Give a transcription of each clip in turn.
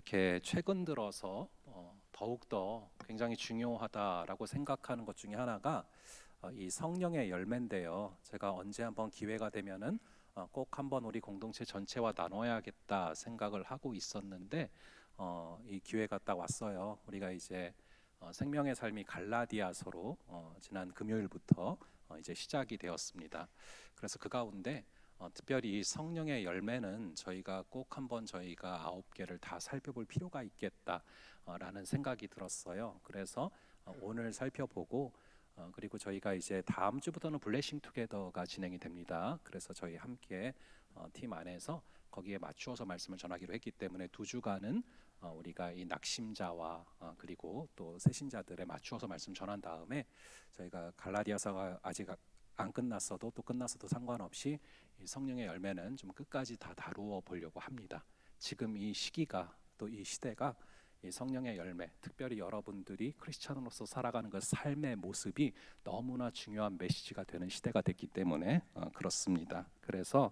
이렇게 최근 들어서 더욱더 굉장히 중요하다라고 생각하는 것 중에 하나가 이 성령의 열매인데요. 제가 언제 한번 기회가 되면은 꼭 한번 우리 공동체 전체와 나눠야겠다 생각을 하고 있었는데 이 기회가 딱 왔어요. 우리가 이제 생명의 삶이 갈라디아서로 지난 금요일부터 이제 시작이 되었습니다. 그래서 그 가운데 특별히 이 성령의 열매는 저희가 꼭 한번 저희가 9개를 다 살펴볼 필요가 있겠다라는 생각이 들었어요. 그래서 오늘 살펴보고 그리고 저희가 이제 다음 주부터는 블레싱 투게더가 진행이 됩니다. 그래서 저희 함께 팀 안에서 거기에 맞추어서 말씀을 전하기로 했기 때문에 2주간은 우리가 이 낙심자와 그리고 또 새신자들에 맞추어서 말씀 전한 다음에 저희가 갈라디아서가 아직 안 끝났어도 또 끝났어도 상관없이 이 성령의 열매는 좀 끝까지 다 다루어 보려고 합니다. 지금 이 시기가 또 이 시대가 이 성령의 열매, 특별히 여러분들이 크리스찬으로서 살아가는 그 삶의 모습이 너무나 중요한 메시지가 되는 시대가 됐기 때문에 그렇습니다. 그래서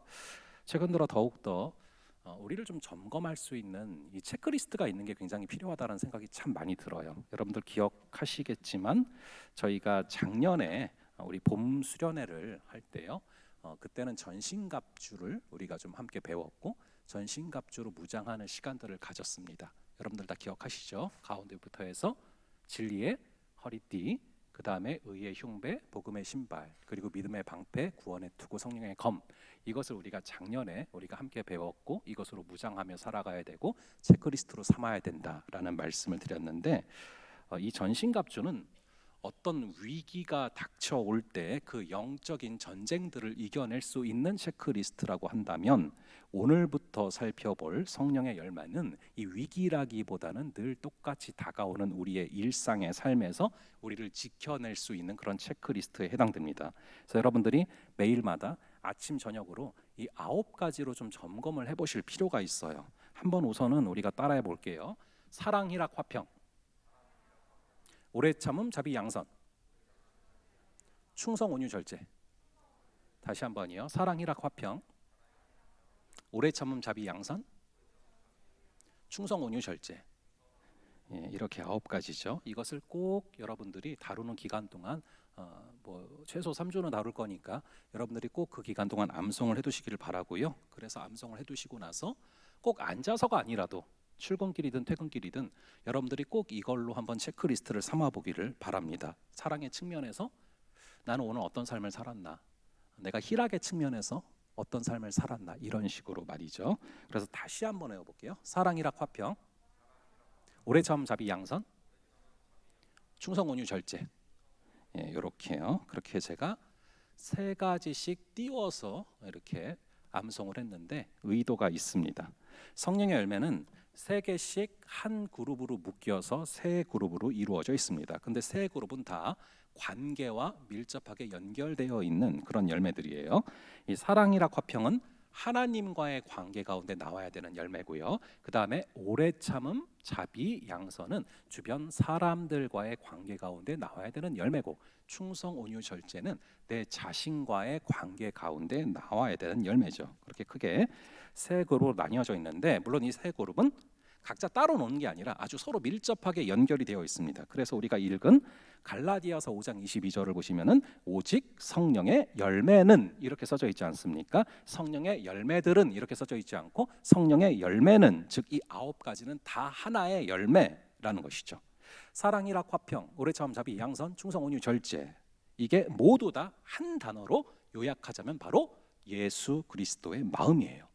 최근 들어 더욱더 우리를 좀 점검할 수 있는 이 체크리스트가 있는 게 굉장히 필요하다는 생각이 참 많이 들어요. 여러분들 기억하시겠지만 저희가 작년에 우리 봄 수련회를 할 때요. 그때는 전신갑주를 우리가 좀 함께 배웠고 전신갑주로 무장하는 시간들을 가졌습니다. 여러분들 다 기억하시죠? 가운데부터 해서 진리의 허리띠, 그 다음에 의의 흉배, 복음의 신발, 그리고 믿음의 방패, 구원의 투구, 성령의 검. 이것을 우리가 작년에 우리가 함께 배웠고 이것으로 무장하며 살아가야 되고 체크리스트로 삼아야 된다라는 말씀을 드렸는데 이 전신갑주는 어떤 위기가 닥쳐올 때 그 영적인 전쟁들을 이겨낼 수 있는 체크리스트라고 한다면 오늘부터 살펴볼 성령의 열매는 이 위기라기보다는 늘 똑같이 다가오는 우리의 일상의 삶에서 우리를 지켜낼 수 있는 그런 체크리스트에 해당됩니다. 그래서 여러분들이 매일마다 아침 저녁으로 이 9가지로 좀 점검을 해보실 필요가 있어요. 한번 우선은 우리가 따라해 볼게요. 사랑, 희락, 화평, 오래 참음, 자비, 양선, 충성, 온유, 절제. 다시 한번이요. 사랑, 희락, 화평, 오래 참음, 자비, 양선, 충성, 온유, 절제. 이렇게 9가지죠. 이것을 꼭 여러분들이 다루는 기간 동안 뭐 최소 3주는 다룰 거니까 여러분들이 꼭 그 기간 동안 암송을 해두시기를 바라고요. 그래서 암송을 해두시고 나서 꼭 앉아서가 아니라도 출근길이든 퇴근길이든 여러분들이 꼭 이걸로 한번 체크리스트를 삼아보기를 바랍니다. 사랑의 측면에서 나는 오늘 어떤 삶을 살았나, 내가 희락의 측면에서 어떤 삶을 살았나, 이런 식으로 말이죠. 그래서 다시 한번 해볼게요. 사랑, 희락, 화평, 오래 참, 자비, 양선, 충성, 온유, 절제. 이렇게요. 그렇게 제가 3가지씩 띄워서 이렇게 암송을 했는데 의도가 있습니다. 성령의 열매는 3개씩 한 그룹으로 묶여서 3그룹으로 이루어져 있습니다. 근데 3그룹은 다 관계와 밀접하게 연결되어 있는 그런 열매들이에요. 이 사랑이락 화평은 하나님과의 관계 가운데 나와야 되는 열매고요. 그 다음에 오래 참음, 자비, 양선은 주변 사람들과의 관계 가운데 나와야 되는 열매고, 충성, 온유, 절제는 내 자신과의 관계 가운데 나와야 되는 열매죠. 그렇게 크게 3그룹으로 나뉘어져 있는데, 물론 이 3그룹은 각자 따로 노는 게 아니라 아주 서로 밀접하게 연결이 되어 있습니다. 그래서 우리가 읽은 갈라디아서 5장 22절을 보시면은 오직 성령의 열매는 이렇게 써져 있지 않습니까? 성령의 열매들은 이렇게 써져 있지 않고 성령의 열매는, 즉 이 9가지는 다 하나의 열매라는 것이죠. 사랑, 희락, 화평, 오래 참음, 자비, 양선, 충성, 온유, 절제. 이게 모두 다 한 단어로 요약하자면 바로 예수 그리스도의 마음이에요.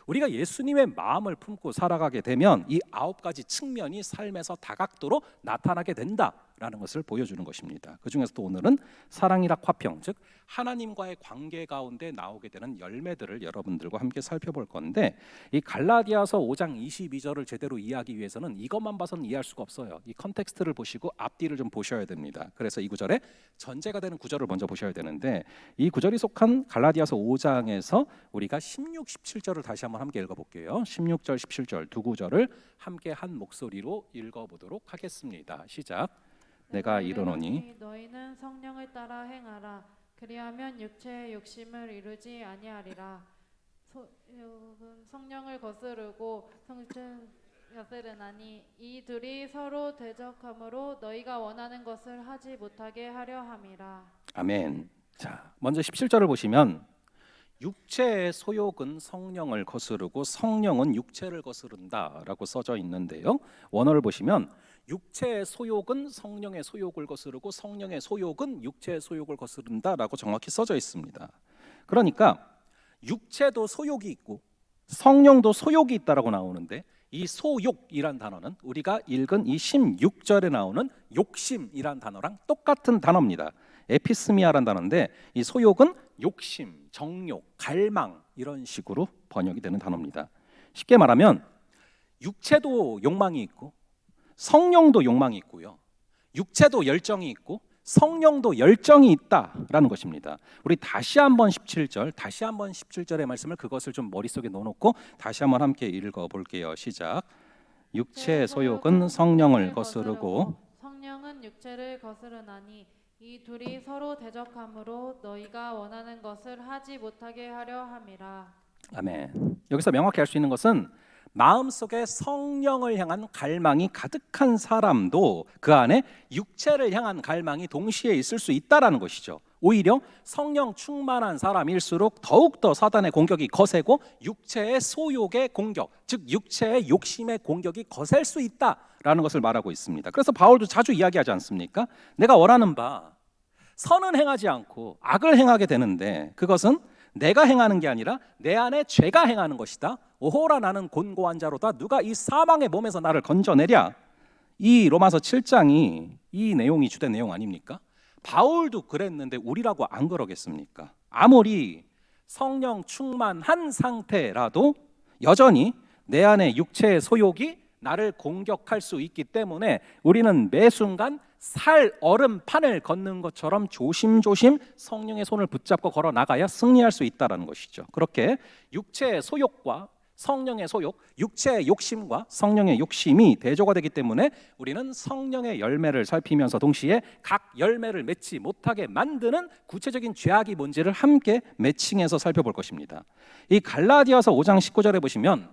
우리가 예수님의 마음을 품고 살아가게 되면 이 9가지 측면이 삶에서 다각도로 나타나게 된다라는 것을 보여주는 것입니다. 그 중에서도 오늘은 사랑이락 화평, 즉 하나님과의 관계 가운데 나오게 되는 열매들을 여러분들과 함께 살펴볼 건데, 이 갈라디아서 5장 22절을 제대로 이해하기 위해서는 이것만 봐서는 이해할 수가 없어요. 이 컨텍스트를 보시고 앞뒤를 좀 보셔야 됩니다. 그래서 이 구절에 전제가 되는 구절을 먼저 보셔야 되는데, 이 구절이 속한 갈라디아서 5장에서 우리가 16, 17절을 다시 한번 함께 읽어볼게요. 16절, 17절 두 구절을 함께 한 목소리로 읽어보도록 하겠습니다. 시작. 내가 이르노니 너희는 성령을 따라 행하라. 그리하면 육체의 욕심을 이루지 아니하리라. 성령을 거스르고 것으르나니 이 둘이 서로 대적함으로 너희가 원하는 것을 하지 못하게 하려 함이라. 아멘. 자, 먼저 17절을 보시면 육체의 소욕은 성령을 거스르고 성령은 육체를 거스른다라고 써져 있는데요. 원어를 보시면 육체의 소욕은 성령의 소욕을 거스르고 성령의 소욕은 육체의 소욕을 거스른다라고 정확히 써져 있습니다. 그러니까 육체도 소욕이 있고 성령도 소욕이 있다라고 나오는데 이 소욕이란 단어는 우리가 읽은 이 16절에 나오는 욕심이란 단어랑 똑같은 단어입니다. 에피스미아란 단어인데 이 소욕은 욕심, 정욕, 갈망 이런 식으로 번역이 되는 단어입니다. 쉽게 말하면 육체도 욕망이 있고 성령도 욕망이 있고요. 육체도 열정이 있고 성령도 열정이 있다라는 것입니다. 우리 다시 한번 17절의 말씀을 그것을 좀 머릿속에 넣어놓고 다시 한번 함께 읽어볼게요. 시작. 육체의 소욕은 성령을 거스르고 성령은 육체를 거스르나니 이 둘이 서로 대적함으로 너희가 원하는 것을 하지 못하게 하려 함이라. 아멘. 여기서 명확히 알 수 있는 것은 마음속에 성령을 향한 갈망이 가득한 사람도 그 안에 육체를 향한 갈망이 동시에 있을 수 있다라는 것이죠. 오히려 성령 충만한 사람일수록 더욱더 사단의 공격이 거세고 육체의 소욕의 공격, 즉 육체의 욕심의 공격이 거셀 수 있다라는 것을 말하고 있습니다. 그래서 바울도 자주 이야기하지 않습니까? 내가 원하는 바 선은 행하지 않고 악을 행하게 되는데 그것은 내가 행하는 게 아니라 내 안에 죄가 행하는 것이다. 오호라 나는 곤고한 자로다. 누가 이 사망의 몸에서 나를 건져내랴. 이 로마서 7장이 이 내용이 주된 내용 아닙니까? 바울도 그랬는데 우리라고 안 그러겠습니까? 아무리 성령 충만한 상태라도 여전히 내 안에 육체의 소욕이 나를 공격할 수 있기 때문에 우리는 매 순간 살 얼음판을 걷는 것처럼 조심조심 성령의 손을 붙잡고 걸어 나가야 승리할 수 있다는 것이죠. 그렇게 육체의 소욕과 성령의 소욕, 육체의 욕심과 성령의 욕심이 대조가 되기 때문에 우리는 성령의 열매를 살피면서 동시에 각 열매를 맺지 못하게 만드는 구체적인 죄악이 뭔지를 함께 매칭해서 살펴볼 것입니다. 이 갈라디아서 5장 19절에 보시면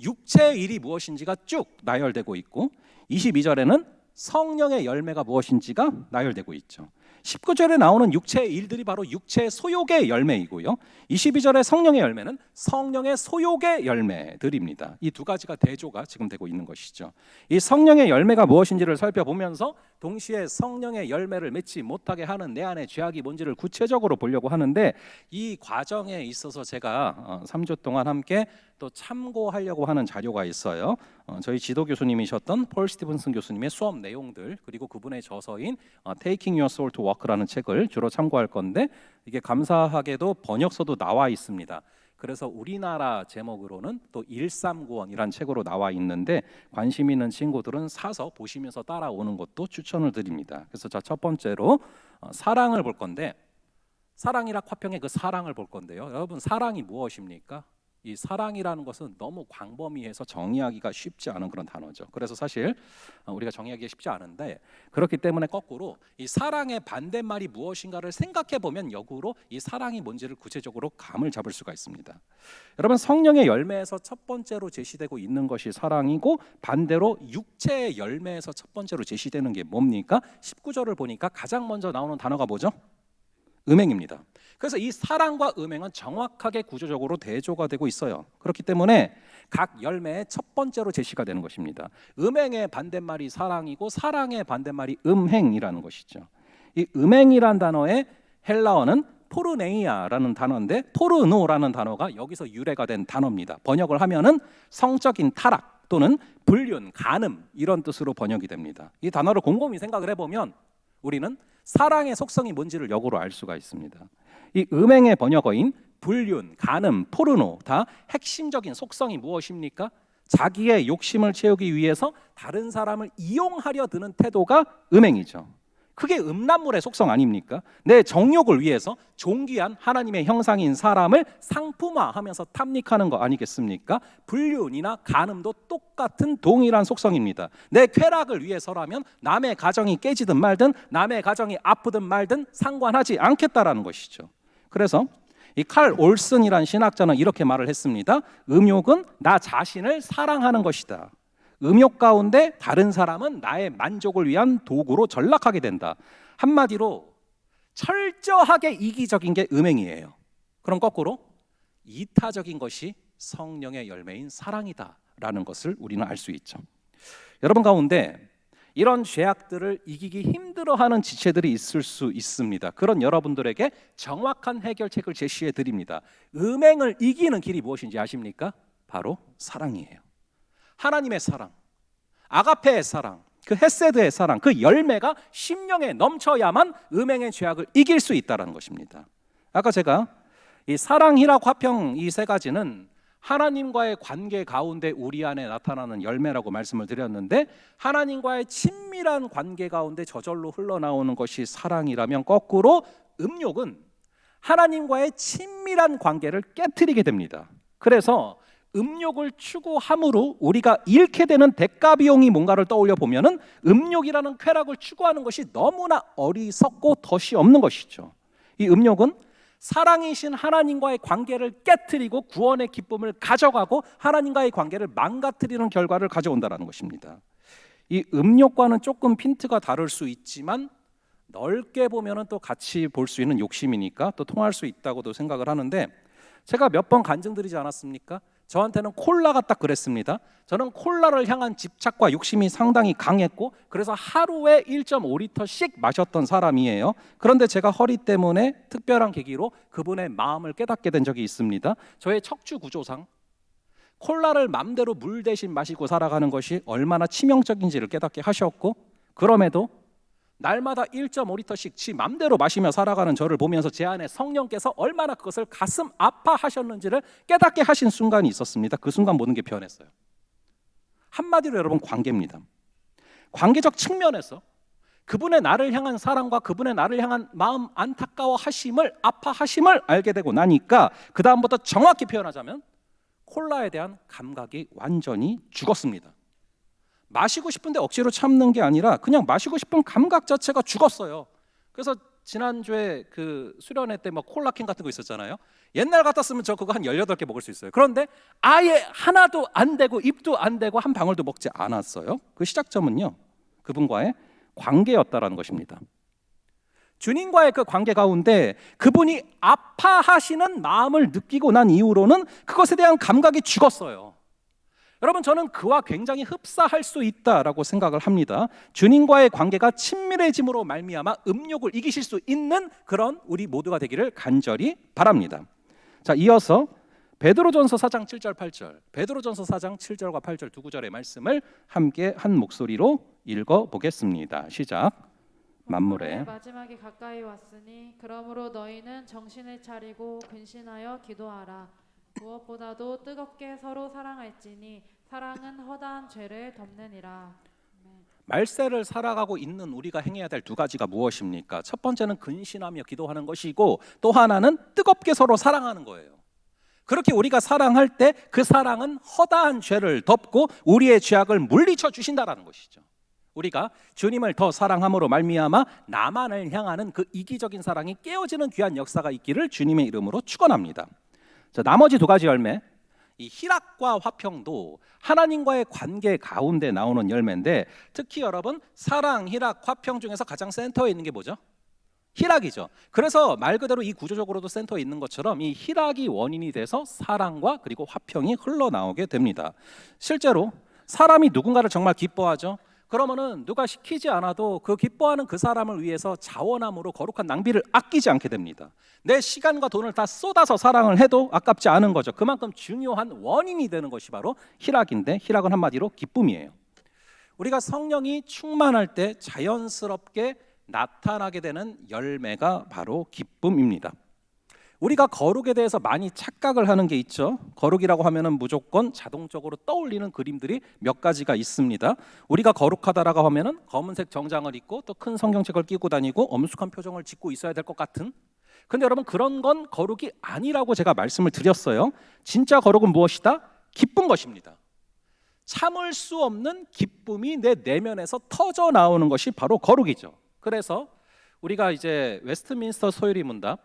육체의 일이 무엇인지가 쭉 나열되고 있고 22절에는 성령의 열매가 무엇인지가 나열되고 있죠. 19절에 나오는 육체의 일들이 바로 육체의 소욕의 열매이고요. 22절의 성령의 열매는 성령의 소욕의 열매들입니다. 이 두 가지가 대조가 지금 되고 있는 것이죠. 이 성령의 열매가 무엇인지를 살펴보면서 동시에 성령의 열매를 맺지 못하게 하는 내 안의 죄악이 뭔지를 구체적으로 보려고 하는데 이 과정에 있어서 제가 3주 동안 함께 또 참고하려고 하는 자료가 있어요. 저희 지도 교수님이셨던 폴 스티븐슨 교수님의 수업 내용들 그리고 그분의 저서인 Taking Your Soul to Work라는 책을 주로 참고할 건데 이게 감사하게도 번역서도 나와 있습니다. 그래서 우리나라 제목으로는 또 1391이란 책으로 나와 있는데 관심 있는 친구들은 사서 보시면서 따라오는 것도 추천을 드립니다. 그래서 자, 첫 번째로 사랑을 볼 건데 사랑이라 화평의 그 사랑을 볼 건데요. 여러분 사랑이 무엇입니까? 이 사랑이라는 것은 너무 광범위해서 정의하기가 쉽지 않은 그런 단어죠. 그래서 사실 우리가 정의하기가 쉽지 않은데 그렇기 때문에 거꾸로 이 사랑의 반대말이 무엇인가를 생각해 보면 역으로 이 사랑이 뭔지를 구체적으로 감을 잡을 수가 있습니다. 여러분 성령의 열매에서 첫 번째로 제시되고 있는 것이 사랑이고 반대로 육체의 열매에서 첫 번째로 제시되는 게 뭡니까? 19절을 보니까 가장 먼저 나오는 단어가 뭐죠? 음행입니다. 그래서 이 사랑과 음행은 정확하게 구조적으로 대조가 되고 있어요. 그렇기 때문에 각 열매의 첫 번째로 제시가 되는 것입니다. 음행의 반대말이 사랑이고 사랑의 반대말이 음행이라는 것이죠. 이 음행이란 단어의 헬라어는 포르네이아라는 단어인데 포르노라는 단어가 여기서 유래가 된 단어입니다. 번역을 하면은 성적인 타락 또는 불륜, 간음 이런 뜻으로 번역이 됩니다. 이 단어를 곰곰이 생각을 해보면 우리는 사랑의 속성이 뭔지를 역으로 알 수가 있습니다. 이 음행의 번역어인 불륜, 간음, 포르노 다 핵심적인 속성이 무엇입니까? 자기의 욕심을 채우기 위해서 다른 사람을 이용하려 드는 태도가 음행이죠. 그게 음란물의 속성 아닙니까? 내 정욕을 위해서 존귀한 하나님의 형상인 사람을 상품화하면서 탐닉하는 거 아니겠습니까? 불륜이나 간음도 똑같은 동일한 속성입니다. 내 쾌락을 위해서라면 남의 가정이 깨지든 말든 남의 가정이 아프든 말든 상관하지 않겠다라는 것이죠. 그래서 이 칼 올슨이라는 신학자는 이렇게 말을 했습니다. 음욕은 나 자신을 사랑하는 것이다. 음욕 가운데 다른 사람은 나의 만족을 위한 도구로 전락하게 된다. 한마디로 철저하게 이기적인 게 음행이에요. 그럼 거꾸로 이타적인 것이 성령의 열매인 사랑이다라는 것을 우리는 알 수 있죠. 여러분 가운데 이런 죄악들을 이기기 힘들어하는 지체들이 있을 수 있습니다. 그런 여러분들에게 정확한 해결책을 제시해 드립니다. 음행을 이기는 길이 무엇인지 아십니까? 바로 사랑이에요. 하나님의 사랑, 아가페의 사랑, 그 헤세드의 사랑, 그 열매가 심령에 넘쳐야만 음행의 죄악을 이길 수 있다는 것입니다. 아까 제가 이 사랑, 희락, 화평 이 세 가지는 하나님과의 관계 가운데 우리 안에 나타나는 열매라고 말씀을 드렸는데, 하나님과의 친밀한 관계 가운데 저절로 흘러나오는 것이 사랑이라면 거꾸로 음욕은 하나님과의 친밀한 관계를 깨트리게 됩니다. 그래서 음욕을 추구함으로 우리가 잃게 되는 대가 비용이 뭔가를 떠올려 보면은 음욕이라는 쾌락을 추구하는 것이 너무나 어리석고 덫이 없는 것이죠. 이 음욕은 사랑이신 하나님과의 관계를 깨트리고 구원의 기쁨을 가져가고 하나님과의 관계를 망가뜨리는 결과를 가져온다는 것입니다. 이 음욕과는 조금 핀트가 다를 수 있지만 넓게 보면은 또 같이 볼 수 있는 욕심이니까 또 통할 수 있다고도 생각을 하는데, 제가 몇 번 간증드리지 않았습니까? 저한테는 콜라가 딱 그랬습니다. 저는 콜라를 향한 집착과 욕심이 상당히 강했고 그래서 하루에 1.5리터씩 마셨던 사람이에요. 그런데 제가 허리 때문에 특별한 계기로 그분의 마음을 깨닫게 된 적이 있습니다. 저의 척추 구조상 콜라를 맘대로 물 대신 마시고 살아가는 것이 얼마나 치명적인지를 깨닫게 하셨고, 그럼에도 날마다 1.5리터씩 지 맘대로 마시며 살아가는 저를 보면서 제 안에 성령께서 얼마나 그것을 가슴 아파하셨는지를 깨닫게 하신 순간이 있었습니다. 그 순간 모든 게 변했어요. 한마디로 여러분, 관계입니다. 관계적 측면에서 그분의 나를 향한 사랑과 그분의 나를 향한 마음 안타까워하심을, 아파하심을 알게 되고 나니까 그 다음부터 정확히 표현하자면 콜라에 대한 감각이 완전히 죽었습니다. 마시고 싶은데 억지로 참는 게 아니라 그냥 마시고 싶은 감각 자체가 죽었어요. 그래서 지난주에 그 수련회 때 막 콜라캔 같은 거 있었잖아요. 옛날 같았으면 저 그거 한 18개 먹을 수 있어요. 그런데 아예 하나도 안 되고 입도 안 되고 한 방울도 먹지 않았어요. 그 시작점은요, 그분과의 관계였다라는 것입니다. 주님과의 그 관계 가운데 그분이 아파하시는 마음을 느끼고 난 이후로는 그것에 대한 감각이 죽었어요. 여러분, 저는 그와 굉장히 흡사할 수 있다라고 생각을 합니다. 주님과의 관계가 친밀해짐으로 말미암아 음욕을 이기실 수 있는 그런 우리 모두가 되기를 간절히 바랍니다. 자, 이어서 베드로전서 4장 7절 8절, 베드로전서 4장 7절과 8절 두 구절의 말씀을 함께 한 목소리로 읽어보겠습니다. 시작. 만물의 마지막이 가까이 왔으니 그러므로 너희는 정신을 차리고 근신하여 기도하라. 무엇보다도 뜨겁게 서로 사랑할지니 사랑은 허다한 죄를 덮느니라. 말세를 살아가고 있는 우리가 행해야 될 두 가지가 무엇입니까? 첫 번째는 근신하며 기도하는 것이고, 또 하나는 뜨겁게 서로 사랑하는 거예요. 그렇게 우리가 사랑할 때 그 사랑은 허다한 죄를 덮고 우리의 죄악을 물리쳐 주신다라는 것이죠. 우리가 주님을 더 사랑함으로 말미암아 나만을 향하는 그 이기적인 사랑이 깨어지는 귀한 역사가 있기를 주님의 이름으로 축원합니다. 자, 나머지 두 가지 열매, 이 희락과 화평도 하나님과의 관계 가운데 나오는 열매인데, 특히 여러분, 사랑, 희락, 화평 중에서 가장 센터에 있는 게 뭐죠? 희락이죠. 그래서 말 그대로 이 구조적으로도 센터에 있는 것처럼 이 희락이 원인이 돼서 사랑과 그리고 화평이 흘러나오게 됩니다. 실제로 사람이 누군가를 정말 기뻐하죠. 그러면은 누가 시키지 않아도 그 기뻐하는 그 사람을 위해서 자원함으로 거룩한 낭비를 아끼지 않게 됩니다. 내 시간과 돈을 다 쏟아서 사랑을 해도 아깝지 않은 거죠. 그만큼 중요한 원인이 되는 것이 바로 희락인데, 희락은 한마디로 기쁨이에요. 우리가 성령이 충만할 때 자연스럽게 나타나게 되는 열매가 바로 기쁨입니다. 우리가 거룩에 대해서 많이 착각을 하는 게 있죠. 거룩이라고 하면은 무조건 자동적으로 떠올리는 그림들이 몇 가지가 있습니다. 우리가 거룩하다라고 하면은 검은색 정장을 입고 또 큰 성경책을 끼고 다니고 엄숙한 표정을 짓고 있어야 될 것 같은. 근데 여러분, 그런 건 거룩이 아니라고 제가 말씀을 드렸어요. 진짜 거룩은 무엇이다? 기쁜 것입니다. 참을 수 없는 기쁨이 내 내면에서 터져 나오는 것이 바로 거룩이죠. 그래서 우리가 이제 웨스트민스터 소유리 문답,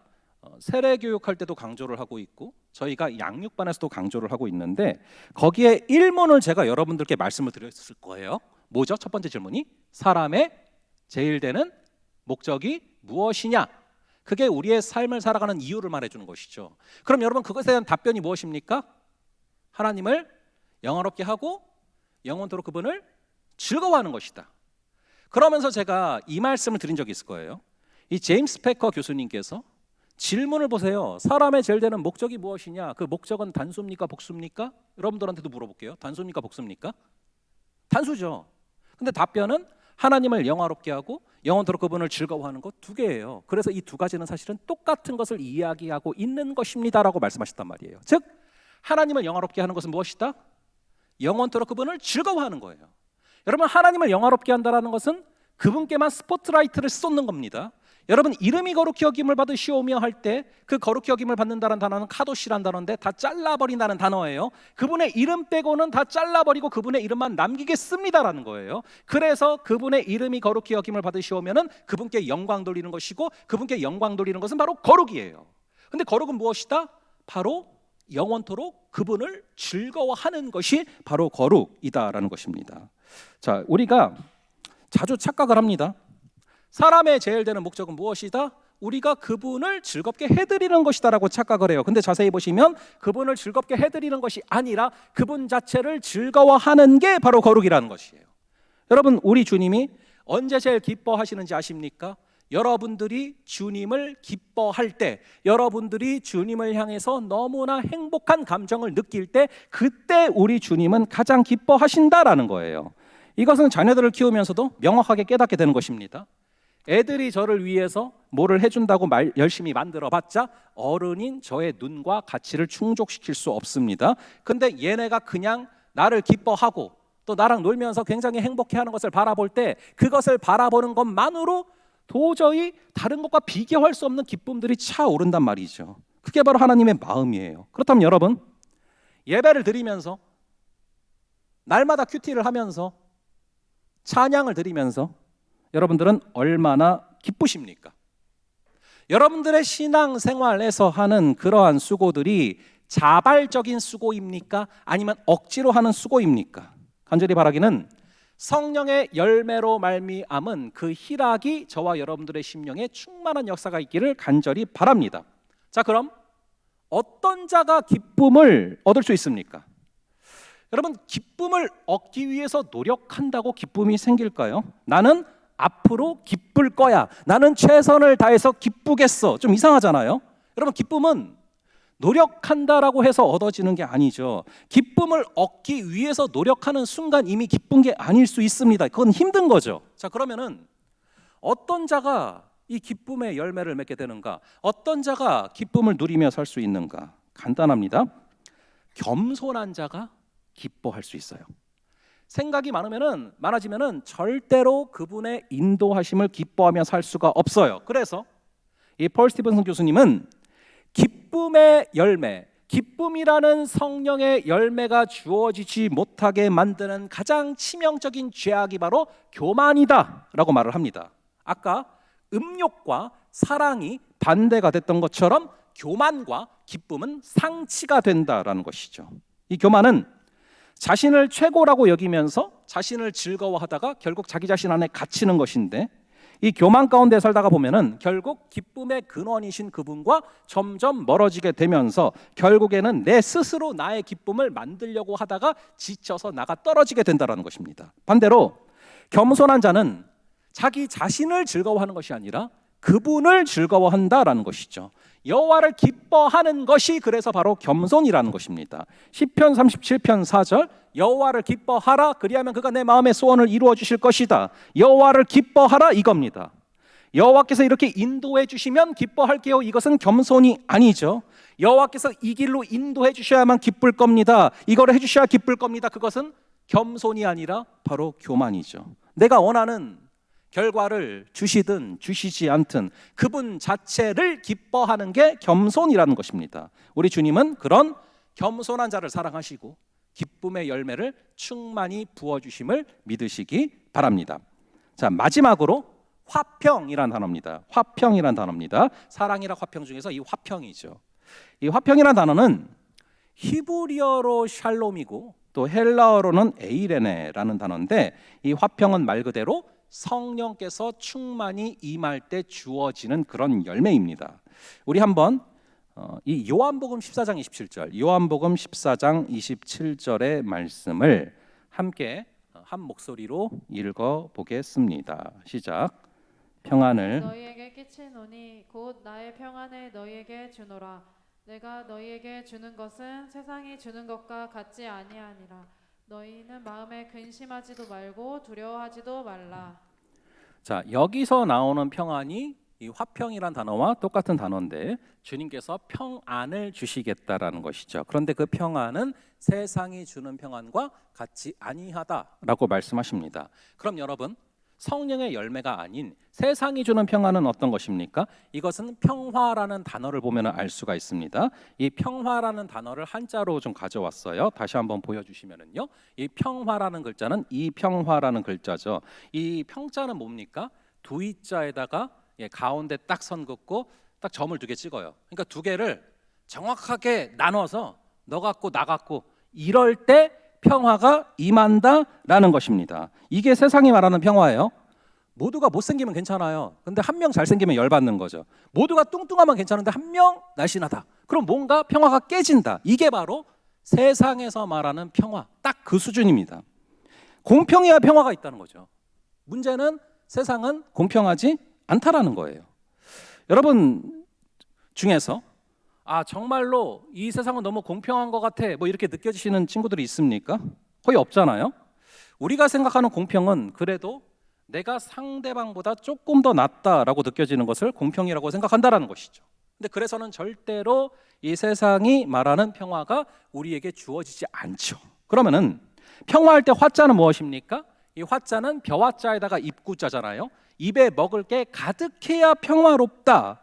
세례 교육할 때도 강조를 하고 있고 저희가 양육반에서도 강조를 하고 있는데 거기에 1문을 제가 여러분들께 말씀을 드렸을 거예요. 뭐죠? 첫 번째 질문이 사람의 제일 되는 목적이 무엇이냐? 그게 우리의 삶을 살아가는 이유를 말해주는 것이죠. 그럼 여러분 그것에 대한 답변이 무엇입니까? 하나님을 영화롭게 하고 영원토록 그분을 즐거워하는 것이다. 그러면서 제가 이 말씀을 드린 적이 있을 거예요. 이 제임스 패커 교수님께서 질문을 보세요. 사람의 제일 되는 목적이 무엇이냐? 그 목적은 단수입니까? 복수입니까? 여러분들한테도 물어볼게요. 단수입니까? 복수입니까? 단수죠. 근데 답변은 하나님을 영화롭게 하고 영원토록 그분을 즐거워하는 것 두 개예요. 그래서 이 두 가지는 사실은 똑같은 것을 이야기하고 있는 것입니다라고 말씀하셨단 말이에요. 즉 하나님을 영화롭게 하는 것은 무엇이다? 영원토록 그분을 즐거워하는 거예요. 여러분 하나님을 영화롭게 한다는 것은 그분께만 스포트라이트를 쏟는 겁니다. 여러분 이름이 거룩히 여김을 받으시오며 할 때 그 거룩히 여김을 받는다는 단어는 카도시란 단어인데 다 잘라버린다는 단어예요. 그분의 이름 빼고는 다 잘라버리고 그분의 이름만 남기겠습니다라는 거예요. 그래서 그분의 이름이 거룩히 여김을 받으시오면은 그분께 영광 돌리는 것이고 그분께 영광 돌리는 것은 바로 거룩이에요. 근데 거룩은 무엇이다? 바로 영원토록 그분을 즐거워하는 것이 바로 거룩이다라는 것입니다. 자, 우리가 자주 착각을 합니다. 사람의 제일 되는 목적은 무엇이다? 우리가 그분을 즐겁게 해드리는 것이다라고 착각을 해요. 근데 자세히 보시면 그분을 즐겁게 해드리는 것이 아니라 그분 자체를 즐거워하는 게 바로 거룩이라는 것이에요. 여러분 우리 주님이 언제 제일 기뻐하시는지 아십니까? 여러분들이 주님을 기뻐할 때, 여러분들이 주님을 향해서 너무나 행복한 감정을 느낄 때 그때 우리 주님은 가장 기뻐하신다라는 거예요. 이것은 자녀들을 키우면서도 명확하게 깨닫게 되는 것입니다. 애들이 저를 위해서 뭐를 해준다고 열심히 만들어봤자 어른인 저의 눈과 가치를 충족시킬 수 없습니다. 근데 얘네가 그냥 나를 기뻐하고 또 나랑 놀면서 굉장히 행복해하는 것을 바라볼 때 그것을 바라보는 것만으로 도저히 다른 것과 비교할 수 없는 기쁨들이 차오른단 말이죠. 그게 바로 하나님의 마음이에요. 그렇다면 여러분 예배를 드리면서 날마다 큐티를 하면서 찬양을 드리면서 여러분들은 얼마나 기쁘십니까? 여러분들의 신앙생활에서 하는 그러한 수고들이 자발적인 수고입니까? 아니면 억지로 하는 수고입니까? 간절히 바라기는 성령의 열매로 말미암은 그 희락이 저와 여러분들의 심령에 충만한 역사가 있기를 간절히 바랍니다. 자, 그럼 어떤 자가 기쁨을 얻을 수 있습니까? 여러분 기쁨을 얻기 위해서 노력한다고 기쁨이 생길까요? 나는 앞으로 기쁠 거야. 나는 최선을 다해서 기쁘겠어. 좀 이상하잖아요. 여러분 기쁨은 노력한다라고 해서 얻어지는 게 아니죠. 기쁨을 얻기 위해서 노력하는 순간 이미 기쁜 게 아닐 수 있습니다. 그건 힘든 거죠. 자, 그러면은 어떤 자가 이 기쁨의 열매를 맺게 되는가? 어떤 자가 기쁨을 누리며 살 수 있는가? 간단합니다. 겸손한 자가 기뻐할 수 있어요. 생각이 많아지면은 절대로 그분의 인도하심을 기뻐하며 살 수가 없어요. 그래서 이 폴 스티븐슨 교수님은 기쁨의 열매, 기쁨이라는 성령의 열매가 주어지지 못하게 만드는 가장 치명적인 죄악이 바로 교만이다라고 말을 합니다. 아까 음욕과 사랑이 반대가 됐던 것처럼 교만과 기쁨은 상치가 된다라는 것이죠. 이 교만은 자신을 최고라고 여기면서 자신을 즐거워하다가 결국 자기 자신 안에 갇히는 것인데 이 교만 가운데 살다가 보면은 결국 기쁨의 근원이신 그분과 점점 멀어지게 되면서 결국에는 내 스스로 나의 기쁨을 만들려고 하다가 지쳐서 나가 떨어지게 된다는 것입니다. 반대로 겸손한 자는 자기 자신을 즐거워하는 것이 아니라 그분을 즐거워한다라는 것이죠. 여호와를 기뻐하는 것이 그래서 바로 겸손이라는 것입니다. 시편 37편 4절 여호와를 기뻐하라 그리하면 그가 내 마음의 소원을 이루어 주실 것이다. 여호와를 기뻐하라 이겁니다. 여호와께서 이렇게 인도해 주시면 기뻐할게요. 이것은 겸손이 아니죠. 여호와께서 이 길로 인도해 주셔야만 기쁠 겁니다. 이거를 해 주셔야 기쁠 겁니다. 그것은 겸손이 아니라 바로 교만이죠. 내가 원하는 결과를 주시든 주시지 않든 그분 자체를 기뻐하는 게 겸손이라는 것입니다. 우리 주님은 그런 겸손한 자를 사랑하시고 기쁨의 열매를 충만히 부어주심을 믿으시기 바랍니다. 자, 마지막으로 화평이란 단어입니다. 화평이란 단어입니다. 사랑이라 화평 중에서 이 화평이죠. 이 화평이란 단어는 히브리어로 샬롬이고 또 헬라어로는 에이레네라는 단어인데, 이 화평은 말 그대로 성령께서 충만히 임할 때 주어지는 그런 열매입니다. 우리 한번 이 요한복음 14장 27절, 요한복음 14장 27절의 말씀을 함께 한 목소리로 읽어 보겠습니다. 시작. 평안을 너희에게 끼치노니 곧 나의 평안을 너희에게 주노라. 내가 너희에게 주는 것은 세상이 주는 것과 같지 아니하니라. 너희는 마음에 근심하지도 말고 두려워하지도 말라. 자, 여기서 나오는 평안이 이 화평이란 단어와 똑같은 단어인데 주님께서 평안을 주시겠다라는 것이죠. 그런데 그 평안은 세상이 주는 평안과 같지 아니하다라고 말씀하십니다. 그럼 여러분, 성령의 열매가 아닌 세상이 주는 평안은 어떤 것입니까? 이것은 평화라는 단어를 보면 알 수가 있습니다. 이 평화라는 단어를 한자로 좀 가져왔어요. 다시 한번 보여주시면은요, 이 평화라는 글자는 이 평화라는 글자죠. 이 평자는 뭡니까? 두이자에다가 가운데 딱 선 긋고 딱 점을 2개 찍어요. 그러니까 2개를 정확하게 나눠서 너 같고 나 같고 이럴 때 평화가 임한다라는 것입니다. 이게 세상이 말하는 평화예요. 모두가 못생기면 괜찮아요. 근데 한 명 잘생기면 열받는 거죠. 모두가 뚱뚱하면 괜찮은데 한 명 날씬하다. 그럼 뭔가 평화가 깨진다. 이게 바로 세상에서 말하는 평화. 딱 그 수준입니다. 공평해야 평화가 있다는 거죠. 문제는 세상은 공평하지 않다라는 거예요. 여러분 중에서 정말로 이 세상은 너무 공평한 것 같아 뭐 이렇게 느껴지시는 친구들이 있습니까? 거의 없잖아요. 우리가 생각하는 공평은 그래도 내가 상대방보다 조금 더 낫다라고 느껴지는 것을 공평이라고 생각한다라는 것이죠. 근데 그래서는 절대로 이 세상이 말하는 평화가 우리에게 주어지지 않죠. 그러면은 평화할 때 화자는 무엇입니까? 이 화자는 벼화자에다가 입구자잖아요. 입에 먹을 게 가득해야 평화롭다.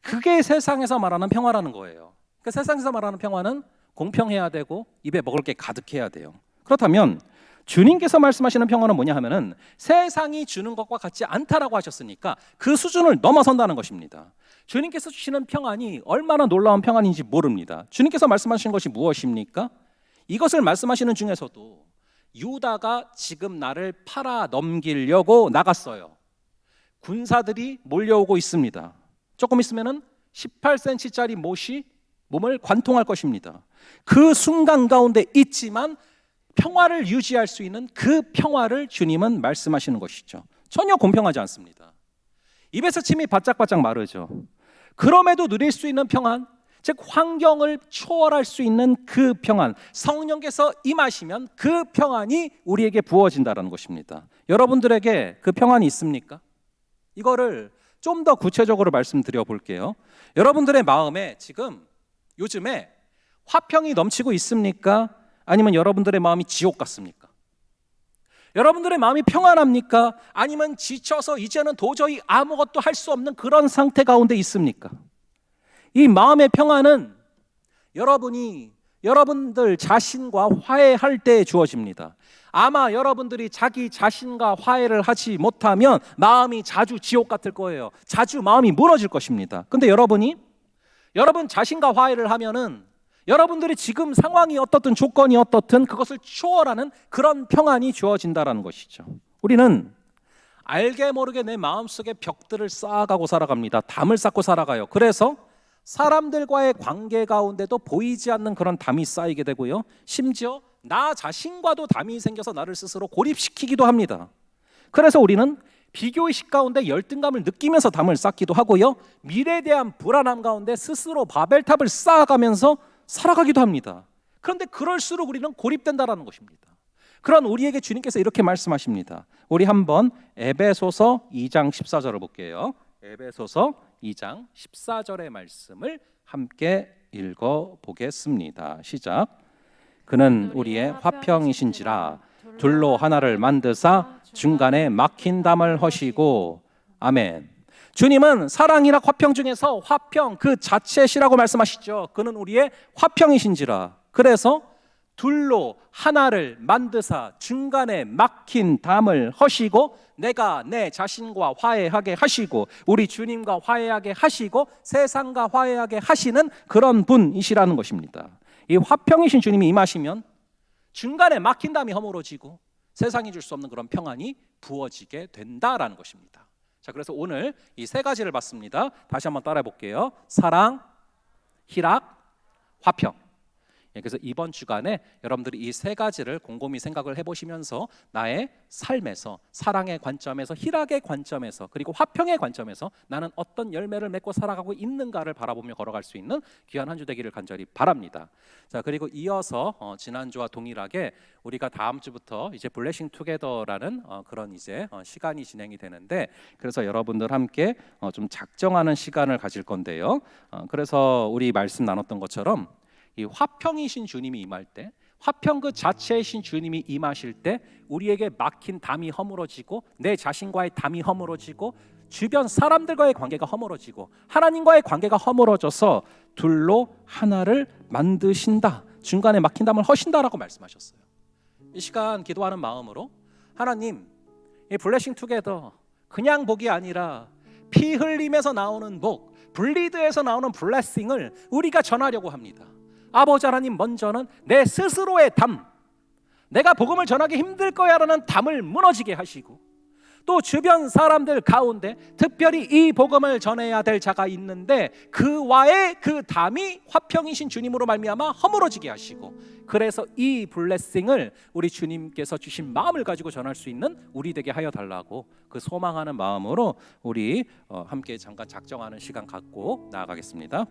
그게 세상에서 말하는 평화라는 거예요. 그러니까 세상에서 말하는 평화는 공평해야 되고 입에 먹을 게 가득해야 돼요. 그렇다면 주님께서 말씀하시는 평화는 뭐냐 하면은 세상이 주는 것과 같지 않다라고 하셨으니까 그 수준을 넘어선다는 것입니다. 주님께서 주시는 평안이 얼마나 놀라운 평안인지 모릅니다. 주님께서 말씀하신 것이 무엇입니까? 이것을 말씀하시는 중에서도 유다가 지금 나를 팔아 넘기려고 나갔어요. 군사들이 몰려오고 있습니다. 조금 있으면은 18cm짜리 못이 몸을 관통할 것입니다. 그 순간 가운데 있지만 평화를 유지할 수 있는 그 평화를 주님은 말씀하시는 것이죠. 전혀 공평하지 않습니다. 입에서 침이 바짝바짝 마르죠. 그럼에도 누릴 수 있는 평안, 즉 환경을 초월할 수 있는 그 평안, 성령께서 임하시면 그 평안이 우리에게 부어진다는 것입니다. 여러분들에게 그 평안이 있습니까? 이거를 좀 더 구체적으로 말씀드려 볼게요. 여러분들의 마음에 지금 요즘에 화평이 넘치고 있습니까? 아니면 여러분들의 마음이 지옥 같습니까? 여러분들의 마음이 평안합니까? 아니면 지쳐서 이제는 도저히 아무것도 할 수 없는 그런 상태 가운데 있습니까? 이 마음의 평안은 여러분들 자신과 화해할 때 주어집니다. 아마 여러분들이 자기 자신과 화해를 하지 못하면 마음이 자주 지옥 같을 거예요. 자주 마음이 무너질 것입니다. 근데 여러분 자신과 화해를 하면은 여러분들이 지금 상황이 어떻든 조건이 어떻든 그것을 초월하는 그런 평안이 주어진다라는 것이죠. 우리는 알게 모르게 내 마음속에 벽들을 쌓아가고 살아갑니다. 담을 쌓고 살아가요. 그래서 사람들과의 관계 가운데도 보이지 않는 그런 담이 쌓이게 되고요. 심지어 나 자신과도 담이 생겨서 나를 스스로 고립시키기도 합니다. 그래서 우리는 비교의식 가운데 열등감을 느끼면서 담을 쌓기도 하고요. 미래에 대한 불안함 가운데 스스로 바벨탑을 쌓아가면서 살아가기도 합니다. 그런데 그럴수록 우리는 고립된다라는 것입니다. 그런 우리에게 주님께서 이렇게 말씀하십니다. 우리 한번 에베소서 2장 14절을 볼게요. 에베소서 2장 14절의 말씀을 함께 읽어보겠습니다. 시작. 그는 우리의 화평이신지라 둘로 하나를 만드사 중간에 막힌 담을 허시고. 아멘. 주님은 사랑이라 화평 중에서 화평 그 자체시라고 말씀하시죠. 그는 우리의 화평이신지라. 그래서 둘로 하나를 만드사 중간에 막힌 담을 허시고 내가 내 자신과 화해하게 하시고 우리 주님과 화해하게 하시고 세상과 화해하게 하시는 그런 분이시라는 것입니다. 이 화평이신 주님이 임하시면 중간에 막힌 담이 허물어지고 세상이 줄 수 없는 그런 평안이 부어지게 된다라는 것입니다. 자, 그래서 오늘 이 세 가지를 봤습니다. 다시 한번 따라해 볼게요. 사랑, 희락, 화평. 그래서 이번 주간에 여러분들이 이 세 가지를 곰곰이 생각을 해보시면서 나의 삶에서 사랑의 관점에서 희락의 관점에서 그리고 화평의 관점에서 나는 어떤 열매를 맺고 살아가고 있는가를 바라보며 걸어갈 수 있는 귀한 한 주 되기를 간절히 바랍니다. 자, 그리고 이어서 지난주와 동일하게 우리가 다음 주부터 이제 블레싱 투게더라는 그런 이제 시간이 진행이 되는데 그래서 여러분들 함께 좀 작정하는 시간을 가질 건데요. 그래서 우리 말씀 나눴던 것처럼 이 화평이신 주님이 임할 때 화평 그 자체이신 주님이 임하실 때 우리에게 막힌 담이 허물어지고 내 자신과의 담이 허물어지고 주변 사람들과의 관계가 허물어지고 하나님과의 관계가 허물어져서 둘로 하나를 만드신다. 중간에 막힌 담을 허신다라고 말씀하셨어요. 이 시간 기도하는 마음으로 하나님, 이 블레싱 투게더 그냥 복이 아니라 피 흘림에서 나오는 복, 블리드에서 나오는 블레싱을 우리가 전하려고 합니다. 아버지 하나님, 먼저는 내 스스로의 담, 내가 복음을 전하기 힘들 거야라는 담을 무너지게 하시고 또 주변 사람들 가운데 특별히 이 복음을 전해야 될 자가 있는데 그와의 그 담이 화평이신 주님으로 말미암아 허물어지게 하시고 그래서 이 블레싱을 우리 주님께서 주신 마음을 가지고 전할 수 있는 우리 되게 하여 달라고 그 소망하는 마음으로 우리 함께 잠깐 작정하는 시간 갖고 나아가겠습니다.